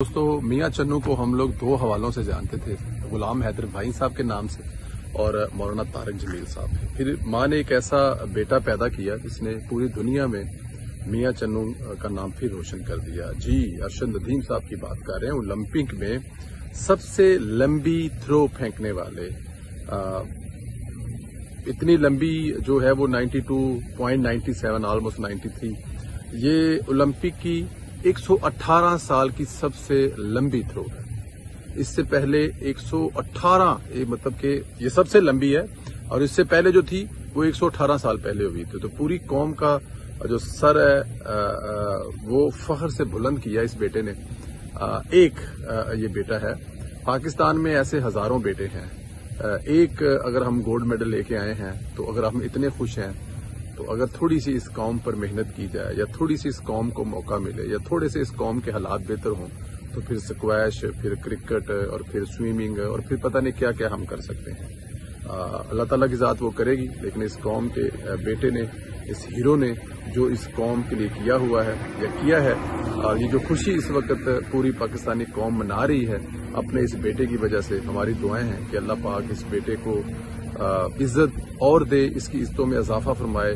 दोस्तों, मियां चन्नू को हम लोग दो हवालों से जानते थे, गुलाम हैदर भाई साहब के नाम से और मौलाना तारिक जमील साहब। फिर मां ने एक ऐसा बेटा पैदा किया जिसने पूरी दुनिया में मियां चन्नू का नाम फिर रोशन कर दिया। जी, अरशद नदीम साहब की बात कर रहे हैं। ओलंपिक में सबसे लंबी थ्रो फेंकने वाले, इतनी लंबी जो है वो 92.97 ऑलमोस्ट 93, ये ओलंपिक की 118 साल की सबसे लंबी थ्रो है। इससे पहले 118 मतलब कि ये सबसे लंबी है, और इससे पहले जो थी वो 118 साल पहले हुई थी। तो पूरी कौम का जो सर है वो फख्र से बुलंद किया इस बेटे ने। ये बेटा है। पाकिस्तान में ऐसे हजारों बेटे हैं। एक अगर हम गोल्ड मेडल लेके आए हैं तो अगर हम इतने खुश हैं तो अगर थोड़ी सी इस कौम पर मेहनत की जाए, या थोड़ी सी इस कौम को मौका मिले, या थोड़े से इस कौम के हालात बेहतर हों, तो फिर स्क्वैश, फिर क्रिकेट और फिर स्विमिंग और फिर पता नहीं क्या क्या हम कर सकते हैं। अल्लाह ताला की ज़ात वो करेगी, लेकिन इस कौम के बेटे ने, इस हीरो ने जो इस कौम के लिए किया हुआ है या किया है, और ये जो खुशी इस वक्त पूरी पाकिस्तानी कौम मना रही है अपने इस बेटे की वजह से, हमारी दुआएं हैं कि अल्लाह पाक इस बेटे को इज्जत और दे, इसकी इज्जतों में इजाफा फरमाए,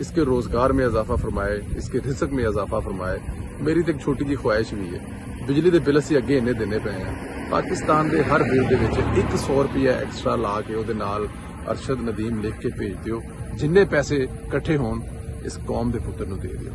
इसके रोजगार में इजाफा फरमाए, इसके रिज़्क में इजाफा फरमाए। मेरी तो एक छोटी जी ख्वाहिश भी है, बिजली के बिल असीं अगे इन्ने देने पे हैं। पाकिस्तान के हर बिल दे विच 100 रुपया एक्सट्रा ला के उहदे नाल अरशद नदीम लिख के भेज दिओ, जिन्ने पैसे इकट्ठे होण इस कौम के पुत्र नूं दे दिओ।